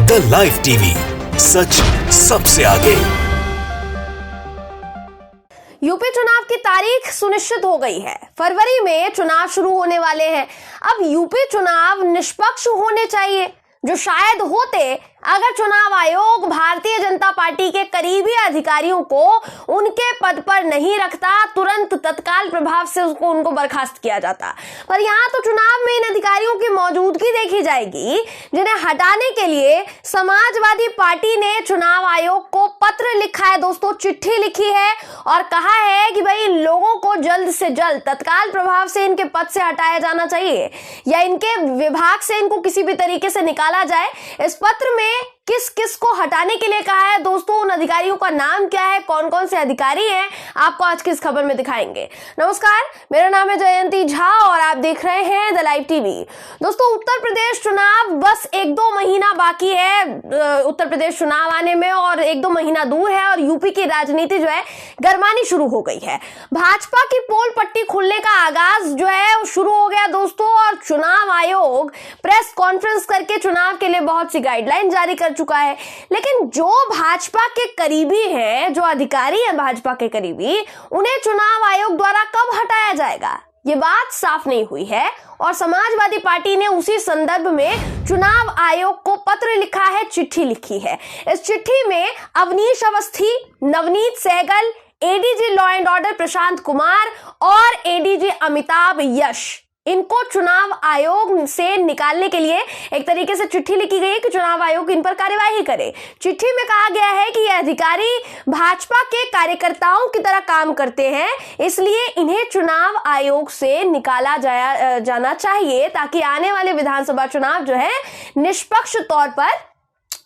The live TV, सच सबसे आगे। UP चुनाव की तारीख सुनिश्चित हो गई है। फरवरी में चुनाव शुरू होने वाले हैं। अब यूपी चुनाव निष्पक्ष होने चाहिए, जो शायद होते अगर चुनाव आयोग भारतीय जनता पार्टी के करीबी अधिकारियों को उनके पद पर नहीं रखता, तुरंत तत्काल प्रभाव से उनको बर्खास्त किया जाता। पर यहाँ तो चुनाव में इन अधिकारियों की मौजूदगी देखी जाएगी, जिन्हें हटाने के लिए समाजवादी पार्टी ने चुनाव आयोग को पत्र लिखा है दोस्तों, चिट्ठी लिखी है और कहा है कि भाई लोगों को जल्द से जल्द तत्काल प्रभाव से इनके पद से हटाया जाना चाहिए या इनके विभाग से इनको किसी भी तरीके से निकाला जाए। इस पत्र में किस किस को हटाने के लिए कहा है दोस्तों, उन अधिकारियों का नाम क्या है, कौन कौन से अधिकारी हैं, आपको आज की इस खबर में दिखाएंगे। नमस्कार, मेरा नाम है जयंती झा और आप देख रहे हैं द लाइव टीवी। दोस्तों, उत्तर प्रदेश चुनाव बस 1-2 महीना बाकी है उत्तर प्रदेश चुनाव आने में और 1-2 महीना दूर है और यूपी की राजनीति जो है गरमानी शुरू हो गई है। भाजपा की पोल पट्टी खुलने का आगाज जो है वो शुरू हो गया दोस्तों और चुनाव आयोग प्रेस कॉन्फ्रेंस करके चुनाव के लिए बहुत सी गाइडलाइन जारी कर चुका है। लेकिन जो भाजपा के करीबी हैं, जो अधिकारी हैं भाजपा के करीबी, उन्हें चुनाव आयोग द्वारा कब हटाया जाएगा, ये बात साफ नहीं हुई है और समाजवादी पार्टी ने उसी संदर्भ में चुनाव आयोग को पत्र लिखा है, चिट्ठी लिखी है। इस चिट्ठी में Awanish Awasthi, Navneet Sehgal, ADG law and order Prashant Kumar और एडीजी अमिताभ यश, इनको चुनाव आयोग से निकालने के लिए एक तरीके से चिट्ठी लिखी गई है कि चुनाव आयोग इन पर कार्यवाही करे। चिट्ठी में कहा गया है कि ये अधिकारी भाजपा के कार्यकर्ताओं की तरह काम करते हैं, इसलिए इन्हें चुनाव आयोग से निकाला जाना चाहिए ताकि आने वाले विधानसभा चुनाव जो है निष्पक्ष तौर पर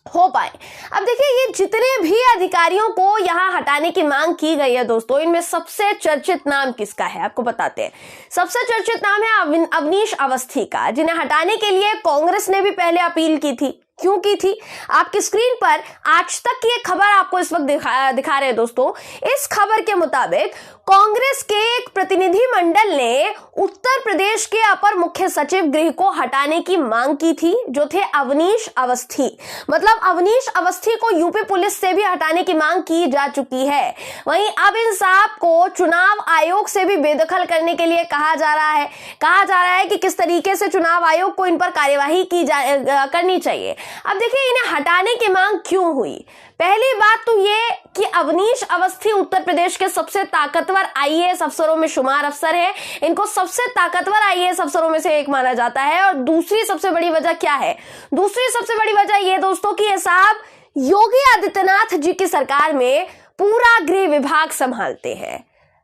हो पाए। अब देखिए, ये जितने भी अधिकारियों को यहां हटाने की मांग की गई है दोस्तों, इनमें सबसे चर्चित नाम किसका है आपको बताते हैं। सबसे चर्चित नाम है अवनीश अवस्थी का, जिन्हें हटाने के लिए कांग्रेस ने भी पहले अपील की थी। क्यों की थी? आपकी स्क्रीन पर आज तक की एक खबर आपको इस वक्त दिखा रहे हैं दोस्तों। इस खबर के मुताबिक कांग्रेस के एक प्रतिनिधि मंडल ने उत्तर प्रदेश के अपर मुख्य सचिव गृह को हटाने की मांग की थी, जो थे अवनीश अवस्थी। मतलब अवनीश अवस्थी को यूपी पुलिस से भी हटाने की मांग की जा चुकी है। वहीं अब इन साहब को चुनाव आयोग से भी बेदखल करने के लिए कहा जा रहा है कि किस तरीके से चुनाव आयोग को इन पर कार्यवाही करनी चाहिए। अब देखिए, इन्हें हटाने की मांग क्यों हुई? पहली बात तो ये कि अवनीश अवस्थी उत्तर प्रदेश के सबसे ताकतवर आईएएस अफसरों में शुमार अफसर है। इनको सबसे ताकतवर आईएएस अफसरों में से एक माना जाता है। और दूसरी सबसे बड़ी वजह क्या है? दूसरी सबसे बड़ी वजह ये दोस्तों कि ये साहब योगी आदित्यनाथ जी की सरकार में पूरा गृह विभाग संभालते हैं।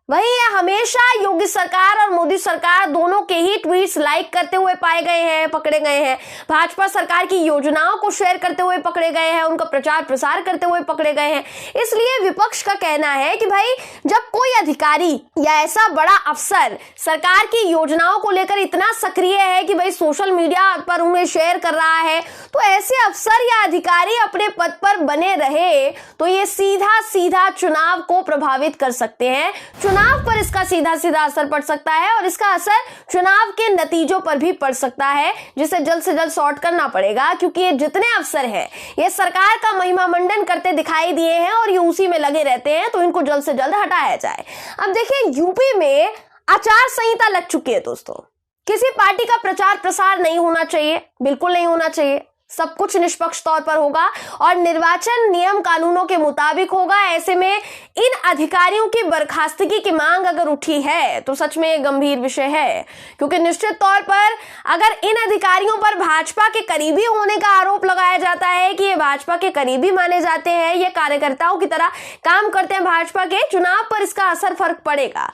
वहीं ये हमेशा योगी सरकार और मोदी सरकार दोनों के ही ट्वीट्स लाइक करते हुए पकड़े गए हैं। भाजपा सरकार की योजनाओं को शेयर करते हुए पकड़े गए हैं, उनका प्रचार प्रसार करते हुए पकड़े गए हैं। इसलिए विपक्ष का कहना है कि भाई, जब कोई अधिकारी या ऐसा बड़ा अफसर सरकार की योजनाओं को लेकर इतना सक्रिय है कि भाई सोशल मीडिया पर उन्हें शेयर कर रहा है, तो ऐसे अफसर या अधिकारी अपने पद पर बने रहे तो ये सीधा चुनाव को प्रभावित कर सकते हैं। चुनाव पर इसका सीधा असर पड़ सकता है और इसका असर चुनाव के नतीजों पर भी पड़ सकता है, जिसे जल्द से जल्द सॉर्ट करना पड़ेगा, क्योंकि ये जितने अफसर हैं ये सरकार का महिमा मंडन करते दिखाई दिए हैं और ये उसी में लगे रहते हैं, तो इनको जल्द से जल्द हटाया जाए। अब देखिए, यूपी में आचार संहिता लग चुकी है दोस्तों। किसी पार्टी का प्रचार प्रसार नहीं होना चाहिए, बिल्कुल नहीं होना चाहिए। सब कुछ निष्पक्ष तौर पर होगा और निर्वाचन नियम कानूनों के मुताबिक होगा। ऐसे में इन अधिकारियों की बर्खास्तगी की मांग अगर उठी है तो सच में गंभीर विषय है, क्योंकि निश्चित तौर पर अगर इन अधिकारियों पर भाजपा के करीबी होने का आरोप लगाया जाता है कि ये भाजपा के करीबी माने जाते हैं, ये कार्यकर्ताओं की तरह काम करते हैं भाजपा के, चुनाव पर इसका फर्क पड़ेगा।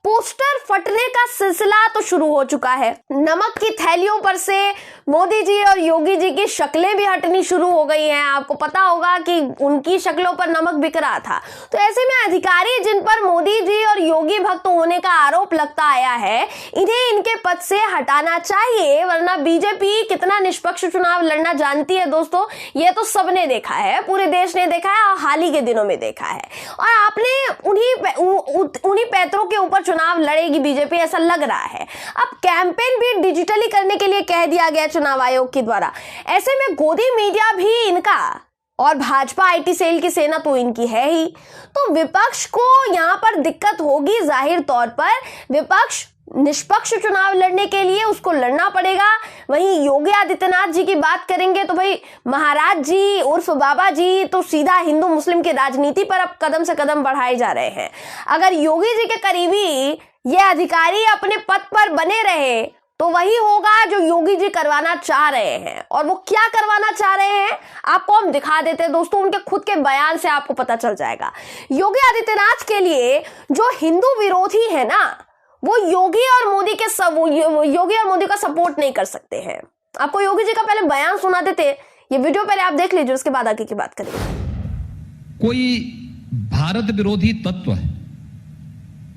पोस्टर फटने का सिलसिला तो शुरू हो चुका है। नमक की थैलियों पर से मोदी जी और योगी जी की शक्लें भी हटनी शुरू हो गई हैं। आपको पता होगा कि उनकी शक्लों पर नमक बिक रहा था। तो ऐसे में अधिकारी जिन पर मोदी जी और योगी भक्त होने का आरोप लगता आया है, इन्हें इनके पद से हटाना चाहिए, वरना बीजेपी कितना निष्पक्ष चुनाव लड़ना जानती है दोस्तों। ये तो सबने देखा है, पूरे देश ने देखा है और हाल ही के दिनों में देखा है। और आपने उन्हीं पैतरों के ऊपर चुनाव लड़ेगी बीजेपी, ऐसा लग रहा है। अब कैंपेन भी डिजिटली करने के लिए कह दिया गया चुनाव आयोग के द्वारा। ऐसे में गोदी मीडिया भी इनका और भाजपा आईटी सेल की सेना तो इनकी है ही, तो विपक्ष को यहां पर दिक्कत होगी। जाहिर तौर पर विपक्ष निष्पक्ष चुनाव लड़ने के लिए उसको लड़ना पड़ेगा। वहीं योगी आदित्यनाथ जी की बात करेंगे तो भाई महाराज जी उर्फ बाबा जी तो सीधा हिंदू मुस्लिम की राजनीति पर अब कदम से कदम बढ़ाए जा रहे हैं। अगर योगी जी के करीबी ये अधिकारी अपने पद पर बने रहे तो वही होगा जो योगी जी करवाना चाह रहे हैं। और वो क्या करवाना चाह रहे हैं आपको हम दिखा देते हैं दोस्तों, उनके खुद के बयान से आपको पता चल जाएगा। योगी आदित्यनाथ के लिए जो हिंदू विरोधी है ना, वो योगी और मोदी का सपोर्ट नहीं कर सकते हैं। आपको योगी जी का पहले बयान सुना देते, ये वीडियो पहले आप देख लीजिए, उसके बाद आगे की बात करेंगे। कोई भारत विरोधी तत्व है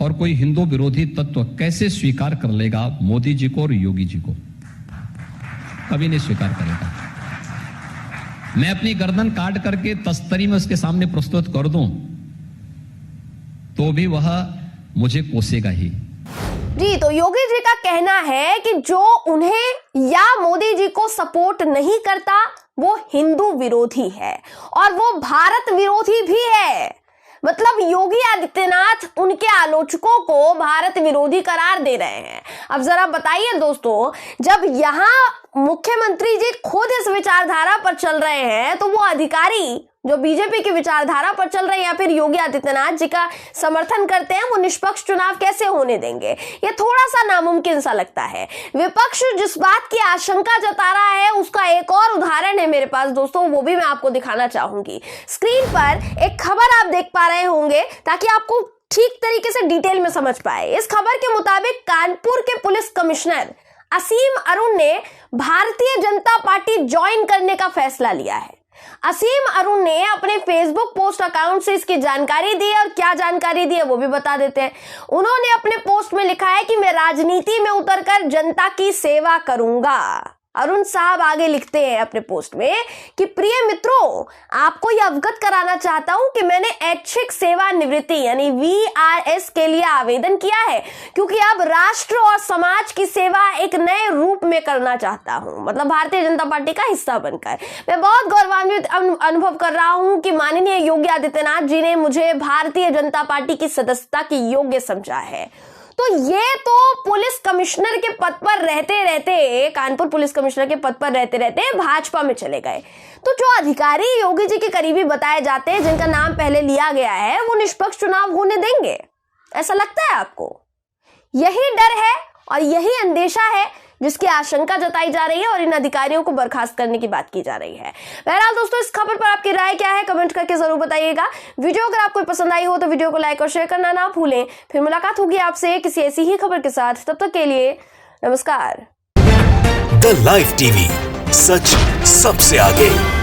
और कोई हिंदू विरोधी तत्व कैसे स्वीकार कर लेगा मोदी जी को और योगी जी को? कभी नहीं स्वीकार करेगा। मैं अपनी गर्दन काट करके तस्तरी में उसके सामने प्रस्तुत कर दूं तो भी वह मुझे कोसेगा ही। जी, तो योगी जी का कहना है कि जो उन्हें या मोदी जी को सपोर्ट नहीं करता वो हिंदू विरोधी है और वो भारत विरोधी भी है। मतलब योगी आदित्यनाथ उनके आलोचकों को भारत विरोधी करार दे रहे हैं। अब जरा बताइए दोस्तों, जब यहां मुख्यमंत्री जी खुद इस विचारधारा पर चल रहे हैं तो वो अधिकारी जो बीजेपी की विचारधारा पर चल रहे हैं या फिर योगी आदित्यनाथ जी का समर्थन करते हैं, वो निष्पक्ष चुनाव कैसे होने देंगे? ये थोड़ा सा नामुमकिन सा लगता है। विपक्ष जिस बात की आशंका जता रहा है उसका एक और उदाहरण है मेरे पास दोस्तों, वो भी मैं आपको दिखाना चाहूंगी। स्क्रीन पर एक खबर आप देख पा रहे होंगे ताकि आपको ठीक तरीके से डिटेल में समझ पाए। इस खबर के मुताबिक कानपुर के पुलिस कमिश्नर असीम अरुण ने भारतीय जनता पार्टी ज्वाइन करने का फैसला लिया है। असीम अरुण ने अपने फेसबुक पोस्ट अकाउंट से इसकी जानकारी दी है और क्या जानकारी दी है वो भी बता देते हैं। उन्होंने अपने पोस्ट में लिखा है कि मैं राजनीति में उतरकर जनता की सेवा करूंगा। अरुण साहब आगे लिखते हैं अपने पोस्ट में कि प्रिय मित्रों, आपको यह अवगत कराना चाहता हूं कि मैंने ऐच्छिक सेवानिवृत्ति यानी VRS के लिए आवेदन किया है क्योंकि अब राष्ट्र और समाज की सेवा एक नए रूप में करना चाहता हूं, मतलब भारतीय जनता पार्टी का हिस्सा बनकर। मैं बहुत गौरवान्वित अनुभव कर रहा हूं कि माननीय योगी आदित्यनाथ जी ने मुझे भारतीय जनता पार्टी की सदस्यता के योग्य समझा है। तो ये तो पुलिस कमिश्नर के पद पर रहते रहते, कानपुर पुलिस कमिश्नर के पद पर रहते रहते भाजपा में चले गए। तो जो अधिकारी योगी जी के करीबी बताए जाते हैं, जिनका नाम पहले लिया गया है, वो निष्पक्ष चुनाव होने देंगे? ऐसा लगता है आपको? यही डर है और यही अंदेशा है जिसकी आशंका जताई जा रही है और इन अधिकारियों को बर्खास्त करने की बात की जा रही है। बहरहाल दोस्तों, इस खबर पर आपकी राय क्या है कमेंट करके जरूर बताइएगा। वीडियो अगर आपको पसंद आई हो तो वीडियो को लाइक और शेयर करना ना भूलें। फिर मुलाकात होगी आपसे किसी ऐसी ही खबर के साथ, तब तक के लिए नमस्कार। द लाइव टीवी, सच सबसे आगे।